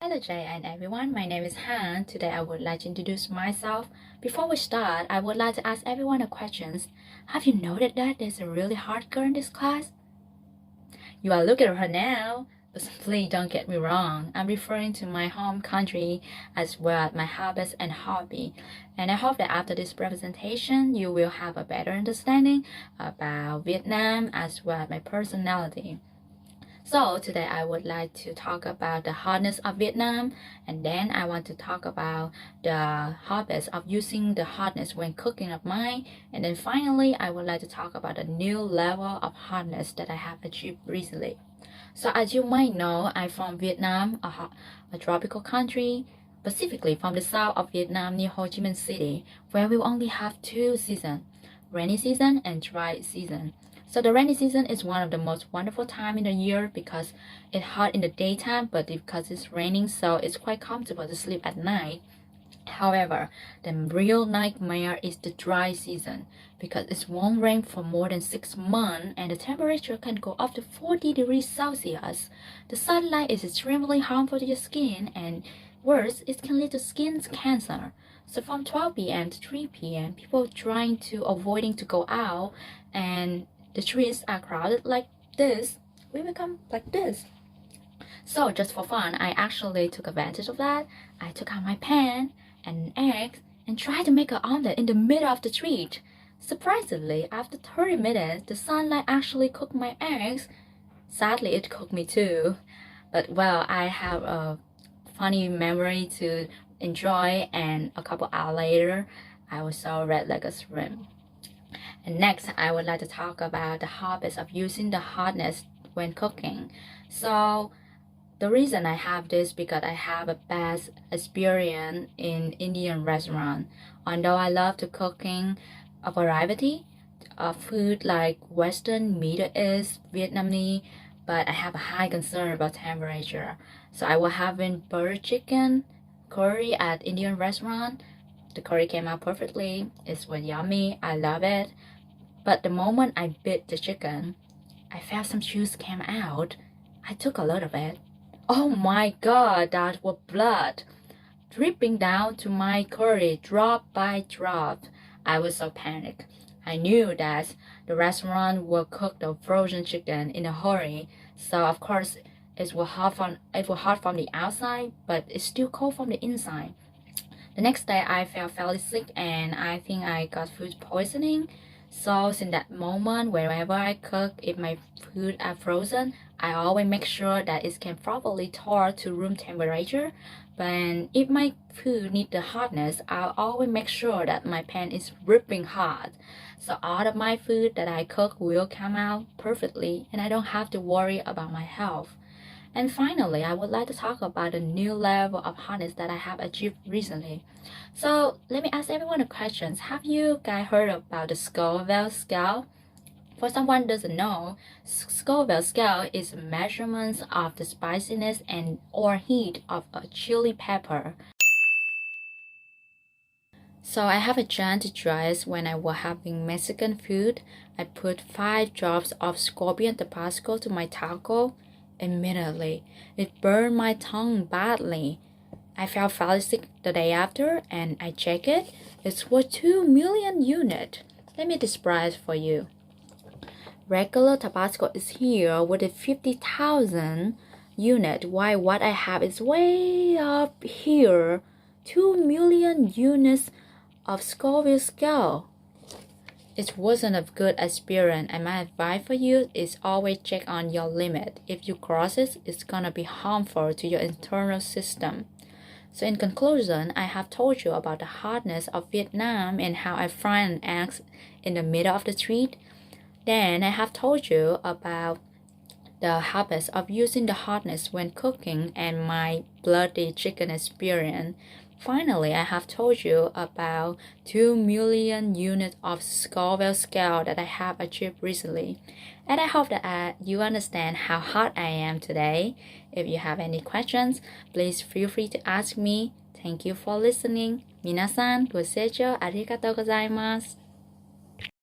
Hello Jay and everyone, my name is Han. Today I would like to introduce myself. Before we start, I would like to ask everyone a question. Have you noted that there's a really hard girl in this class? You are looking at her now, but please don't get me wrong. I'm referring to my home country as well as my habits and hobby. And I hope that after this presentation, you will have a better understanding about Vietnam as well as my personality. So today I would like to talk about the hotness of Vietnam, and then I want to talk about the habits of using the hotness when cooking of mine, and then finally I would like to talk about the new level of hotness that I have achieved recently. So as you might know, I'm from Vietnam, a tropical country, specifically from the south of Vietnam near Ho Chi Minh City, where we only have two seasons, rainy season and dry season. So the rainy season is one of the most wonderful time in the year because it's hot in the daytime, but because it's raining, so it's quite comfortable to sleep at night. However, the real nightmare is the dry season because it won't rain for more than 6 months and the temperature can go up to 40 degrees Celsius. The sunlight is extremely harmful to your skin and worse, it can lead to skin cancer. So from 12 p.m. to 3 p.m., people trying to avoiding to go out and the streets are crowded like this, we become like this. So just for fun, I actually took advantage of that. I took out my pan and an egg and tried to make an omelet in the middle of the street. Surprisingly, after 30 minutes, the sunlight actually cooked my eggs. Sadly, it cooked me too. But well, I have a funny memory to enjoy, and a couple hours later, I was so red like a shrimp. And next, I would like to talk about the habits of using the hotness when cooking. So the reason I have this because I have a bad experience in Indian restaurant. Although I love to cooking a variety of food like Western, Middle East, Vietnamese, but I have a high concern about temperature. So I was having butter chicken curry at Indian restaurant. The curry came out perfectly. It was yummy. I love it. But the moment I bit the chicken, I felt some juice came out. I took a lot of it. Oh my god, that was blood dripping down to my curry drop by drop. I was so panicked. I knew that the restaurant will cook the frozen chicken in a hurry, so of course it was hot from the outside, but it's still cold from the inside. The next day I felt fairly sick and I think I got food poisoning. So since that moment, wherever I cook, if my food are frozen, I always make sure that it can properly thaw to room temperature. But if my food need the hotness, I'll always make sure that my pan is ripping hot. So all of my food that I cook will come out perfectly and I don't have to worry about my health. And finally, I would like to talk about the new level of hotness that I have achieved recently. So let me ask everyone a question. Have you guys heard about the Scoville scale? For someone who doesn't know, Scoville scale is a measurement of the spiciness and or heat of a chili pepper. So I have a chance to try it when I was having Mexican food. I put 5 drops of scorpion tabasco to my taco. Immediately, it burned my tongue badly. I felt fairly sick the day after and I checked it. It's worth 2 million units. Let me describe it for you. Regular Tabasco is here with a 50,000 unit, while what I have is way up here. 2 million units of Scoville scale. It wasn't a good experience, and my advice for you is always check on your limit. If you cross it, it's gonna be harmful to your internal system. So in conclusion, I have told you about the hotness of Vietnam and how I fry an egg in the middle of the street. Then I have told you about the habits of using the hotness when cooking and my bloody chicken experience. Finally, I have told you about 2 million units of Scoville scale that I have achieved recently. And I hope that you understand how hot I am today. If you have any questions, please feel free to ask me. Thank you for listening. 皆さん、ご清聴ありがとうございます。